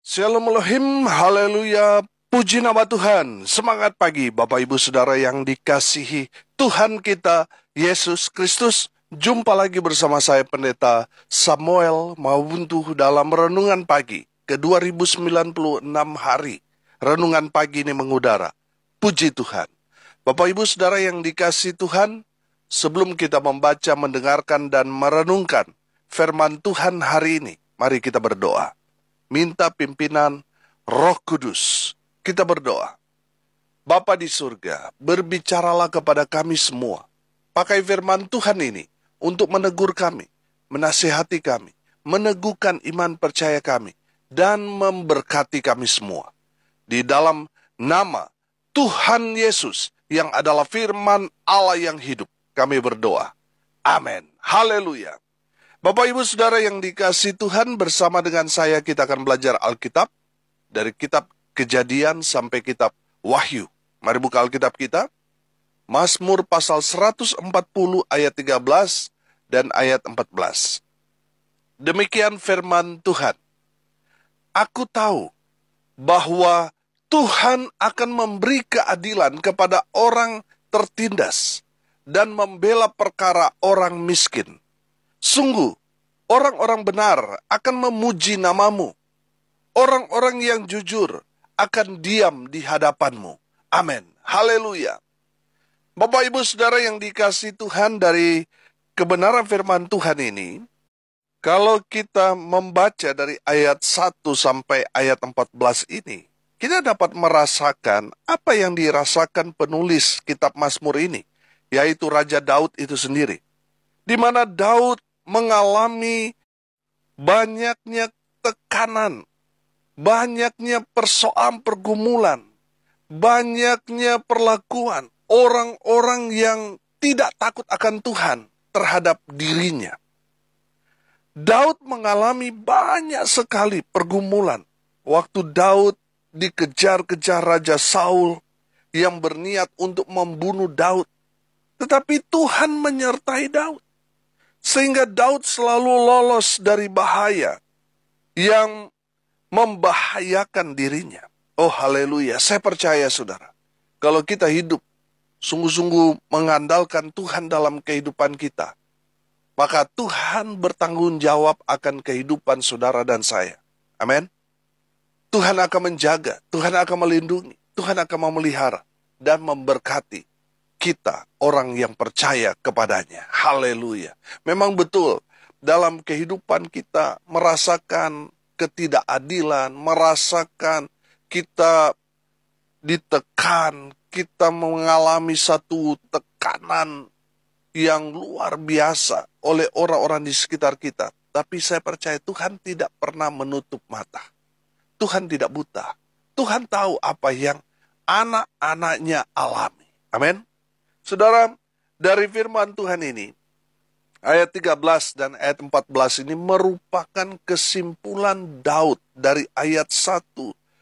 Shalom Elohim, haleluya, puji nama Tuhan. Semangat pagi Bapak Ibu Saudara yang dikasihi Tuhan kita, Yesus Kristus. Jumpa lagi bersama saya Pendeta Samuel Mawuntu dalam Renungan Pagi ke 2096 hari. Renungan pagi ini mengudara. Puji Tuhan. Bapak Ibu Saudara yang dikasihi Tuhan, sebelum kita membaca, mendengarkan, dan merenungkan firman Tuhan hari ini, mari kita berdoa. Minta pimpinan Roh Kudus. Kita berdoa. Bapa di surga, berbicaralah kepada kami semua. Pakai firman Tuhan ini untuk menegur kami, menasihati kami, meneguhkan iman percaya kami, dan memberkati kami semua. Di dalam nama Tuhan Yesus yang adalah firman Allah yang hidup, kami berdoa. Amin. Haleluya. Bapak Ibu Saudara yang dikasihi Tuhan, bersama dengan saya kita akan belajar Alkitab dari kitab Kejadian sampai kitab Wahyu. Mari buka Alkitab kita. Mazmur pasal 140 ayat 13 dan ayat 14. Demikian firman Tuhan. Aku tahu bahwa Tuhan akan memberi keadilan kepada orang tertindas dan membela perkara orang miskin. Sungguh, orang-orang benar akan memuji namamu. Orang-orang yang jujur akan diam di hadapanmu. Amin. Haleluya. Bapak Ibu Saudara yang dikasihi Tuhan, dari kebenaran firman Tuhan ini, kalau kita membaca dari ayat 1 sampai ayat 14 ini, kita dapat merasakan apa yang dirasakan penulis kitab Mazmur ini, yaitu Raja Daud itu sendiri. Di mana Daud mengalami banyaknya tekanan, banyaknya persoalan pergumulan, banyaknya perlakuan orang-orang yang tidak takut akan Tuhan terhadap dirinya. Daud mengalami banyak sekali pergumulan waktu Daud dikejar-kejar Raja Saul yang berniat untuk membunuh Daud. Tetapi Tuhan menyertai Daud, sehingga Daud selalu lolos dari bahaya yang membahayakan dirinya. Oh haleluya, saya percaya saudara, kalau kita hidup sungguh-sungguh mengandalkan Tuhan dalam kehidupan kita, maka Tuhan bertanggung jawab akan kehidupan saudara dan saya. Amin. Tuhan akan menjaga, Tuhan akan melindungi, Tuhan akan memelihara dan memberkati kita, orang yang percaya kepadanya. Haleluya. Memang betul, dalam kehidupan kita merasakan ketidakadilan, merasakan kita ditekan, kita mengalami satu tekanan yang luar biasa oleh orang-orang di sekitar kita. Tapi saya percaya Tuhan tidak pernah menutup mata. Tuhan tidak buta. Tuhan tahu apa yang anak-anaknya alami. Amin. Saudara, dari firman Tuhan ini, ayat 13 dan ayat 14 ini merupakan kesimpulan Daud dari ayat 1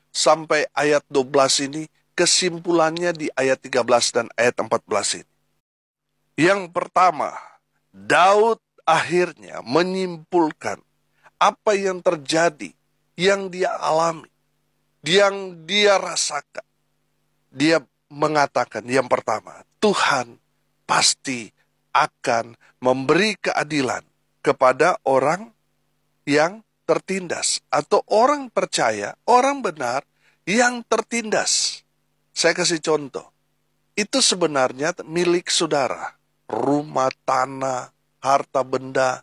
sampai ayat 12 ini, kesimpulannya di ayat 13 dan ayat 14 ini. Yang pertama, Daud akhirnya menyimpulkan apa yang terjadi, yang dia alami, yang dia rasakan. Dia mengatakan yang pertama, Tuhan pasti akan memberi keadilan kepada orang yang tertindas, atau orang percaya, orang benar yang tertindas. Saya kasih contoh. Itu sebenarnya milik saudara, rumah, tanah, harta benda,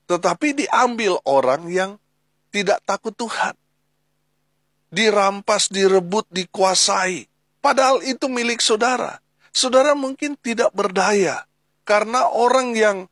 tetapi diambil orang yang tidak takut Tuhan. Dirampas, direbut, dikuasai. Padahal itu milik saudara. Saudara mungkin tidak berdaya, karena orang yang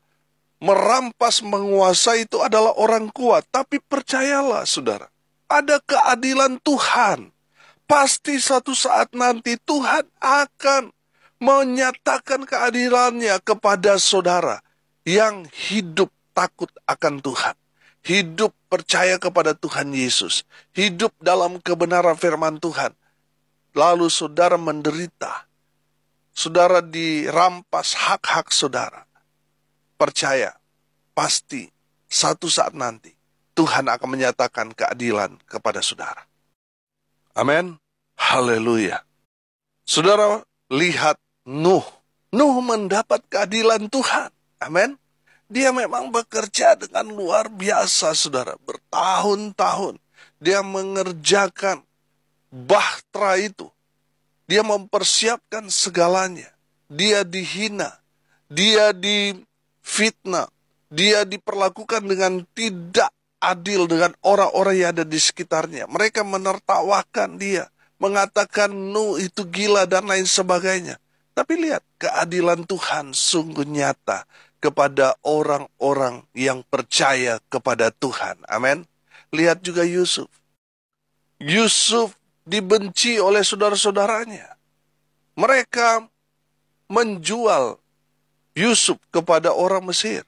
merampas, menguasai itu adalah orang kuat. Tapi percayalah saudara, ada keadilan Tuhan. Pasti suatu saat nanti Tuhan akan menyatakan keadilannya kepada saudara yang hidup takut akan Tuhan. Hidup percaya kepada Tuhan Yesus. Hidup dalam kebenaran firman Tuhan. Lalu saudara menderita. Saudara dirampas hak-hak saudara. Percaya, pasti satu saat nanti Tuhan akan menyatakan keadilan kepada saudara. Amin. Haleluya. Saudara, lihat Nuh. Nuh mendapat keadilan Tuhan. Amin. Dia memang bekerja dengan luar biasa, saudara. Bertahun-tahun. Dia mengerjakan bahtera itu. Dia mempersiapkan segalanya. Dia dihina. Dia difitnah. Dia diperlakukan dengan tidak adil dengan orang-orang yang ada di sekitarnya. Mereka menertawakan dia. Mengatakan Nuh itu gila dan lain sebagainya. Tapi lihat, keadilan Tuhan sungguh nyata kepada orang-orang yang percaya kepada Tuhan. Amin. Lihat juga Yusuf. Yusuf dibenci oleh saudara-saudaranya. Mereka menjual Yusuf kepada orang Mesir.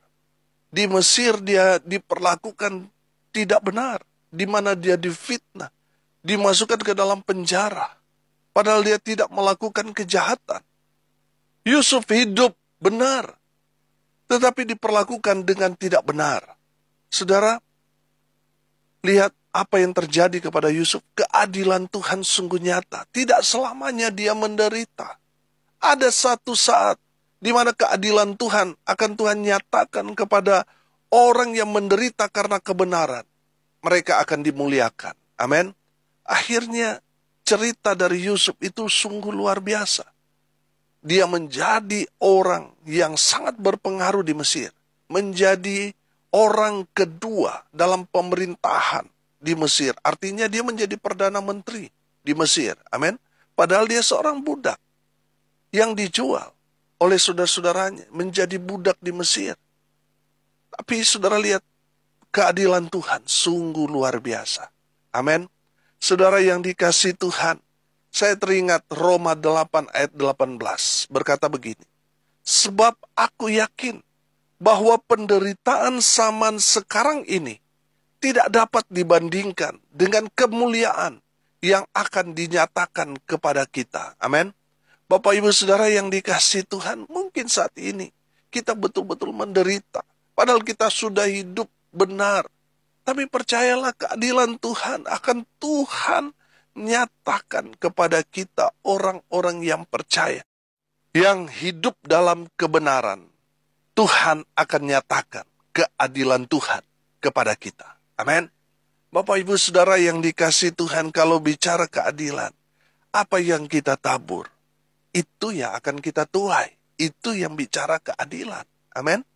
Di Mesir dia diperlakukan tidak benar, di mana dia difitnah, dimasukkan ke dalam penjara, padahal dia tidak melakukan kejahatan. Yusuf hidup benar, tetapi diperlakukan dengan tidak benar. Saudara, lihat apa yang terjadi kepada Yusuf. Keadilan Tuhan sungguh nyata. Tidak selamanya dia menderita. Ada satu saat di mana keadilan Tuhan akan Tuhan nyatakan kepada orang yang menderita karena kebenaran. Mereka akan dimuliakan. Amin. Akhirnya cerita dari Yusuf itu sungguh luar biasa. Dia menjadi orang yang sangat berpengaruh di Mesir. Menjadi orang kedua dalam pemerintahan di Mesir. Artinya dia menjadi Perdana Menteri di Mesir. Amin. Padahal dia seorang budak yang dijual oleh saudara-saudaranya menjadi budak di Mesir. Tapi saudara lihat, keadilan Tuhan sungguh luar biasa. Amin. Saudara yang dikasihi Tuhan, saya teringat Roma 8 ayat 18 berkata begini. Sebab aku yakin bahwa penderitaan zaman sekarang ini tidak dapat dibandingkan dengan kemuliaan yang akan dinyatakan kepada kita. Amin. Bapak Ibu Saudara yang dikasihi Tuhan, mungkin saat ini kita betul-betul menderita. Padahal kita sudah hidup benar. Tapi percayalah, keadilan Tuhan akan Tuhan nyatakan kepada kita orang-orang yang percaya. Yang hidup dalam kebenaran. Tuhan akan nyatakan keadilan Tuhan kepada kita. Amin. Bapak Ibu Saudara yang dikasihi Tuhan, kalau bicara keadilan, apa yang kita tabur, itu yang akan kita tuai. Itu yang bicara keadilan. Amin.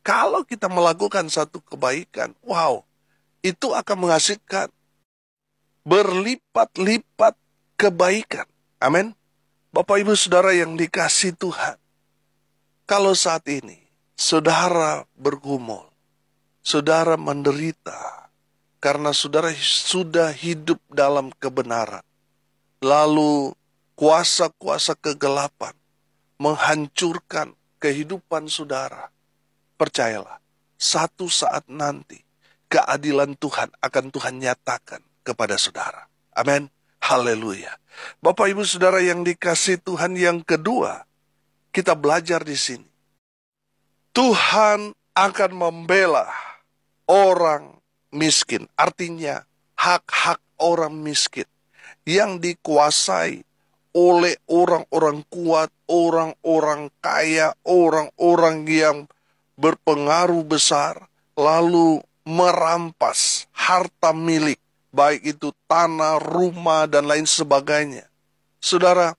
Kalau kita melakukan satu kebaikan, wow, itu akan menghasilkan berlipat-lipat kebaikan. Amin. Bapak Ibu Saudara yang dikasihi Tuhan, kalau saat ini saudara bergumul, saudara menderita, karena saudara sudah hidup dalam kebenaran, lalu kuasa-kuasa kegelapan menghancurkan kehidupan saudara. Percayalah, satu saat nanti keadilan Tuhan akan Tuhan nyatakan kepada saudara. Amin. Haleluya. Bapak Ibu Saudara yang dikasihi Tuhan, yang kedua, kita belajar di sini. Tuhan akan membela orang miskin. Artinya hak-hak orang miskin yang dikuasai oleh orang-orang kuat, orang-orang kaya, orang-orang yang berpengaruh besar, lalu merampas harta milik, baik itu tanah, rumah, dan lain sebagainya. Saudara,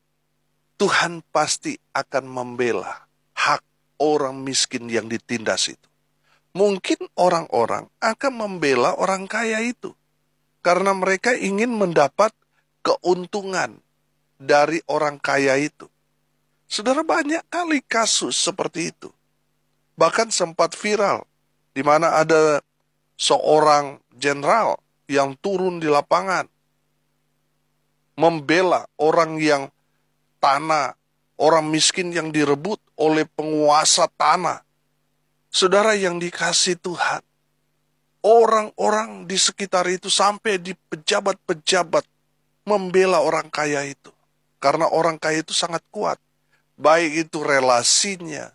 Tuhan pasti akan membela hak orang miskin yang ditindas itu. Mungkin orang-orang akan membela orang kaya itu, karena mereka ingin mendapat keuntungan dari orang kaya itu. Saudara, banyak kali kasus seperti itu. Bahkan sempat viral, di mana ada seorang jenderal yang turun di lapangan, membela orang yang tanah, orang miskin yang direbut oleh penguasa tanah. Saudara yang dikasihi Tuhan, orang-orang di sekitar itu sampai di pejabat-pejabat membela orang kaya itu. Karena orang kaya itu sangat kuat. Baik itu relasinya,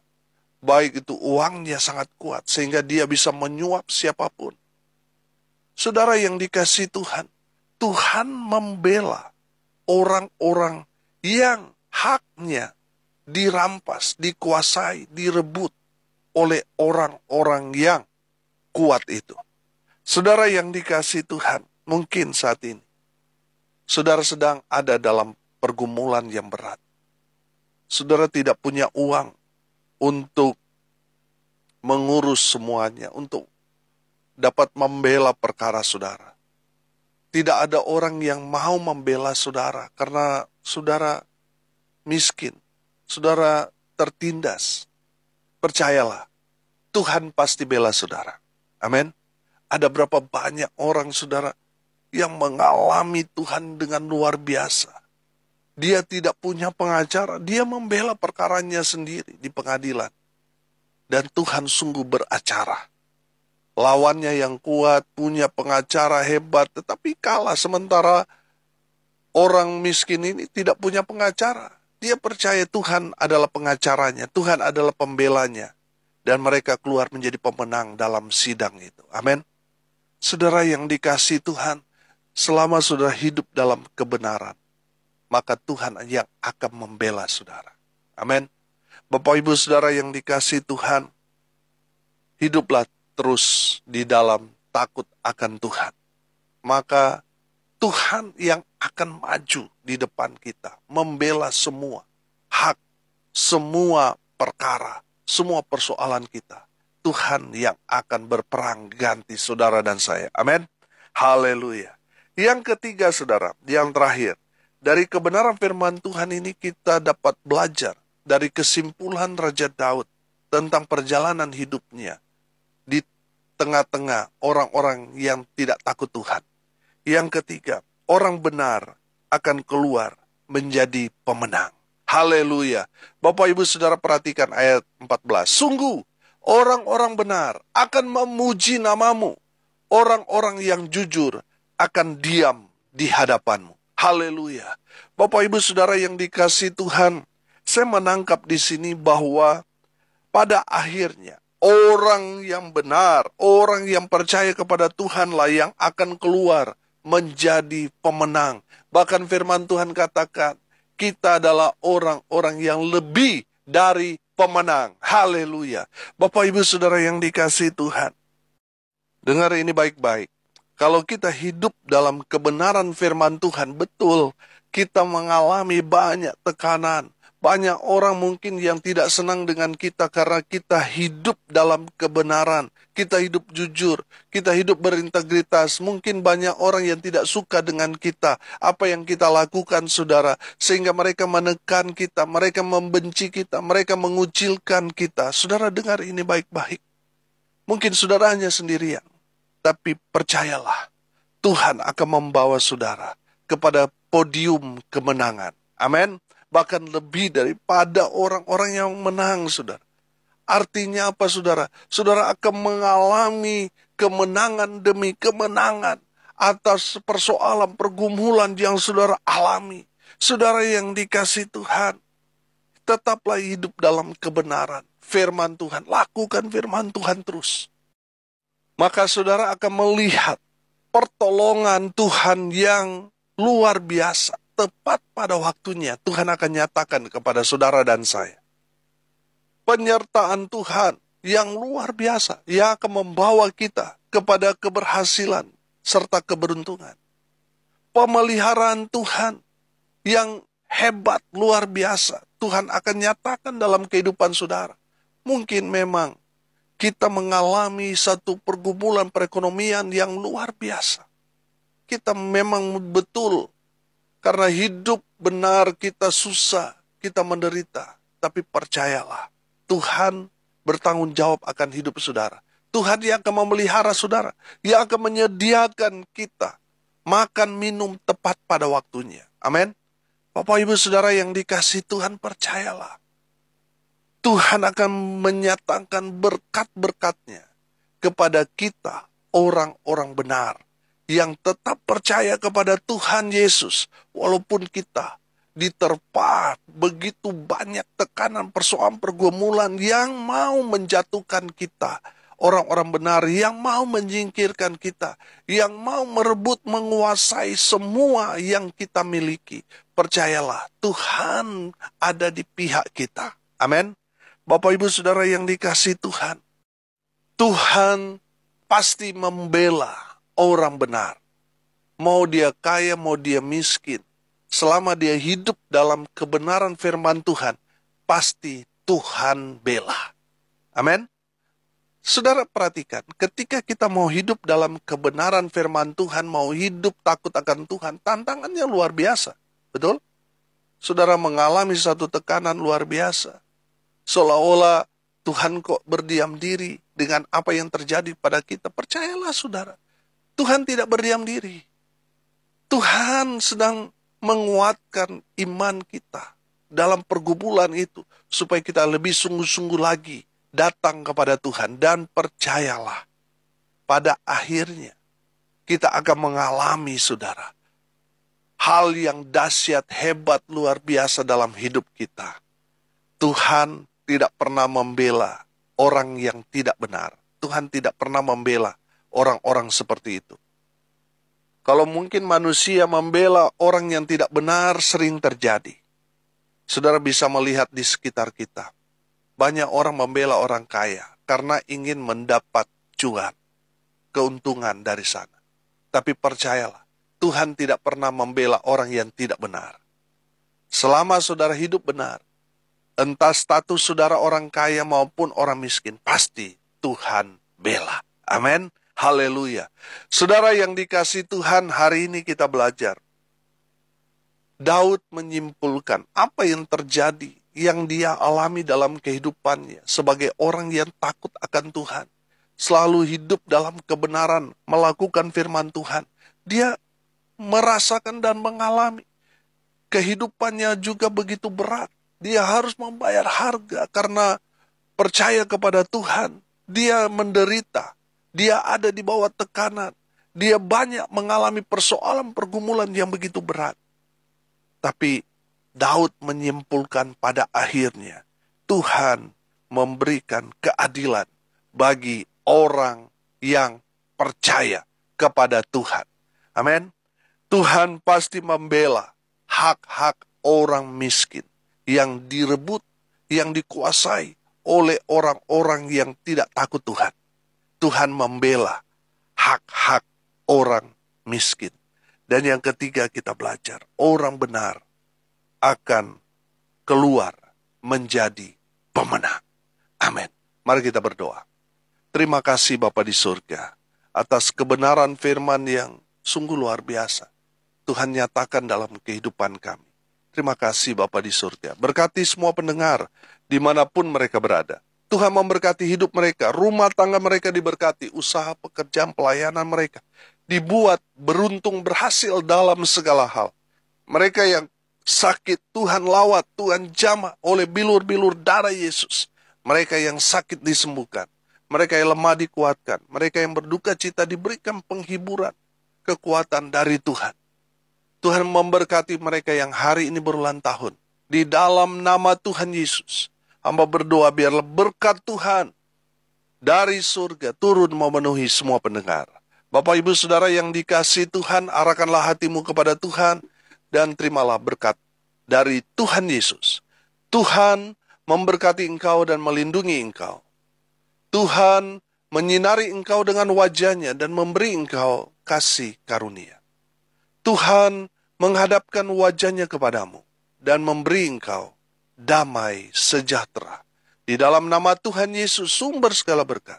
baik itu uangnya sangat kuat, sehingga dia bisa menyuap siapapun. Saudara yang dikasihi Tuhan, Tuhan membela orang-orang yang haknya dirampas, dikuasai, direbut oleh orang-orang yang kuat itu. Saudara yang dikasihi Tuhan, mungkin saat ini saudara sedang ada dalam pergumulan yang berat. Saudara tidak punya uang untuk mengurus semuanya, untuk dapat membela perkara saudara. Tidak ada orang yang mau membela saudara karena saudara miskin, saudara tertindas. Percayalah, Tuhan pasti bela saudara. Amin. Ada berapa banyak orang saudara yang mengalami Tuhan dengan luar biasa. Dia tidak punya pengacara, dia membela perkaranya sendiri di pengadilan. Dan Tuhan sungguh beracara. Lawannya yang kuat, punya pengacara hebat, tetapi kalah. Sementara orang miskin ini tidak punya pengacara. Dia percaya Tuhan adalah pengacaranya, Tuhan adalah pembelanya. Dan mereka keluar menjadi pemenang dalam sidang itu. Amin. Saudara yang dikasihi Tuhan, selama saudara hidup dalam kebenaran, maka Tuhan yang akan membela saudara. Amin. Bapak Ibu saudara yang dikasihi Tuhan, hiduplah terus di dalam takut akan Tuhan. Maka Tuhan yang akan maju di depan kita, membela semua hak, semua perkara, semua persoalan kita. Tuhan yang akan berperang ganti saudara dan saya. Amin. Haleluya. Yang ketiga saudara, yang terakhir, dari kebenaran firman Tuhan ini kita dapat belajar dari kesimpulan Raja Daud tentang perjalanan hidupnya di tengah-tengah orang-orang yang tidak takut Tuhan. Yang ketiga, orang benar akan keluar menjadi pemenang. Haleluya. Bapak Ibu Saudara perhatikan ayat 14. Sungguh, orang-orang benar akan memuji namamu. Orang-orang yang jujur akan diam di hadapanmu. Haleluya. Bapak Ibu Saudara yang dikasihi Tuhan, saya menangkap di sini bahwa pada akhirnya orang yang benar, orang yang percaya kepada Tuhanlah yang akan keluar menjadi pemenang. Bahkan firman Tuhan katakan, kita adalah orang-orang yang lebih dari pemenang. Haleluya. Bapak Ibu Saudara yang dikasihi Tuhan, dengar ini baik-baik. Kalau kita hidup dalam kebenaran firman Tuhan, betul, kita mengalami banyak tekanan. Banyak orang mungkin yang tidak senang dengan kita karena kita hidup dalam kebenaran. Kita hidup jujur, kita hidup berintegritas. Mungkin banyak orang yang tidak suka dengan kita, apa yang kita lakukan saudara. Sehingga mereka menekan kita, mereka membenci kita, mereka mengucilkan kita. Saudara dengar ini baik-baik. Mungkin saudara hanya sendirian, tapi percayalah, Tuhan akan membawa saudara kepada podium kemenangan. Amin. Bahkan lebih daripada orang-orang yang menang, saudara. Artinya apa, saudara? Saudara akan mengalami kemenangan demi kemenangan atas persoalan pergumulan yang saudara alami. Saudara yang dikasihi Tuhan, tetaplah hidup dalam kebenaran. Firman Tuhan, lakukan firman Tuhan terus. Maka saudara akan melihat pertolongan Tuhan yang luar biasa. Tepat pada waktunya Tuhan akan nyatakan kepada saudara dan saya. Penyertaan Tuhan yang luar biasa yang akan membawa kita kepada keberhasilan serta keberuntungan. Pemeliharaan Tuhan yang hebat luar biasa Tuhan akan nyatakan dalam kehidupan saudara. Mungkin memang kita mengalami satu pergumulan perekonomian yang luar biasa. Kita memang betul karena hidup benar kita susah, kita menderita. Tapi percayalah, Tuhan bertanggung jawab akan hidup saudara. Tuhan yang akan memelihara saudara, yang akan menyediakan kita makan minum tepat pada waktunya. Amin. Bapak Ibu Saudara yang dikasihi Tuhan, percayalah. Tuhan akan menyatakan berkat-berkatnya kepada kita, orang-orang benar yang tetap percaya kepada Tuhan Yesus, walaupun kita diterpa begitu banyak tekanan, persoalan, pergumulan yang mau menjatuhkan kita. orang-orang benar yang mau menyingkirkan kita, yang mau merebut, menguasai semua yang kita miliki. Percayalah, Tuhan ada di pihak kita. Amin. Bapak Ibu Saudara yang dikasihi Tuhan, Tuhan pasti membela orang benar. Mau dia kaya, mau dia miskin. Selama dia hidup dalam kebenaran firman Tuhan, pasti Tuhan bela. Amin. Saudara perhatikan, ketika kita mau hidup dalam kebenaran firman Tuhan, mau hidup takut akan Tuhan, tantangannya luar biasa. Betul? Saudara mengalami satu tekanan luar biasa. Seolah-olah Tuhan kok berdiam diri dengan apa yang terjadi pada kita. Percayalah saudara, Tuhan tidak berdiam diri. Tuhan sedang menguatkan iman kita dalam pergumulan itu, supaya kita lebih sungguh-sungguh lagi datang kepada Tuhan. Dan percayalah, pada akhirnya kita akan mengalami saudara, hal yang dahsyat, hebat, luar biasa dalam hidup kita. Tuhan tidak pernah membela orang yang tidak benar. Tuhan tidak pernah membela orang-orang seperti itu. Kalau mungkin manusia membela orang yang tidak benar, sering terjadi. Saudara bisa melihat di sekitar kita. Banyak orang membela orang kaya karena ingin mendapat cuan, keuntungan dari sana. Tapi percayalah, Tuhan tidak pernah membela orang yang tidak benar. Selama saudara hidup benar, entah status saudara orang kaya maupun orang miskin, pasti Tuhan bela. Amin. Haleluya. Saudara yang dikasihi Tuhan, hari ini kita belajar. Daud menyimpulkan apa yang terjadi, yang dia alami dalam kehidupannya sebagai orang yang takut akan Tuhan. Selalu hidup dalam kebenaran, melakukan firman Tuhan. Dia merasakan dan mengalami kehidupannya juga begitu berat. Dia harus membayar harga karena percaya kepada Tuhan. Dia menderita. Dia ada di bawah tekanan. Dia banyak mengalami persoalan pergumulan yang begitu berat. Tapi Daud menyimpulkan pada akhirnya Tuhan memberikan keadilan bagi orang yang percaya kepada Tuhan. Amin. Tuhan pasti membela hak-hak orang miskin yang direbut, yang dikuasai oleh orang-orang yang tidak takut Tuhan. Tuhan membela hak-hak orang miskin. Dan yang ketiga kita belajar, orang benar akan keluar menjadi pemenang. Amin. Mari kita berdoa. Terima kasih Bapa di surga atas kebenaran firman yang sungguh luar biasa Tuhan nyatakan dalam kehidupan kami. Terima kasih Bapa di surga. Berkati semua pendengar dimanapun mereka berada. Tuhan memberkati hidup mereka, rumah tangga mereka diberkati, usaha pekerjaan pelayanan mereka dibuat beruntung berhasil dalam segala hal. Mereka yang sakit Tuhan lawat, Tuhan jamah oleh bilur-bilur darah Yesus. Mereka yang sakit disembuhkan, mereka yang lemah dikuatkan, mereka yang berduka cita diberikan penghiburan, kekuatan dari Tuhan. Tuhan memberkati mereka yang hari ini berulang tahun. Di dalam nama Tuhan Yesus, hamba berdoa biarlah berkat Tuhan dari surga turun memenuhi semua pendengar. Bapak Ibu Saudara yang dikasihi Tuhan, arahkanlah hatimu kepada Tuhan dan terimalah berkat dari Tuhan Yesus. Tuhan memberkati engkau dan melindungi engkau. Tuhan menyinari engkau dengan wajahnya dan memberi engkau kasih karunia. Tuhan menghadapkan wajahnya kepadamu dan memberi engkau damai sejahtera. Di dalam nama Tuhan Yesus, sumber segala berkat.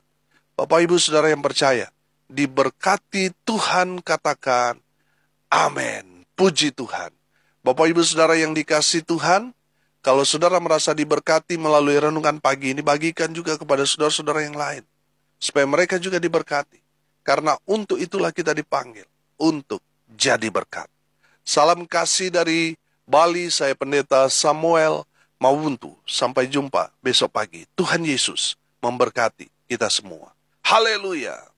Bapak Ibu Saudara yang percaya, diberkati Tuhan, katakan amin. Puji Tuhan. Bapak Ibu Saudara yang dikasihi Tuhan, kalau saudara merasa diberkati melalui renungan pagi ini, bagikan juga kepada saudara-saudara yang lain, supaya mereka juga diberkati. Karena untuk itulah kita dipanggil, untuk jadi berkat. Salam kasih dari Bali, saya Pendeta Samuel Mawuntu. Sampai jumpa besok pagi. Tuhan Yesus memberkati kita semua. Haleluya.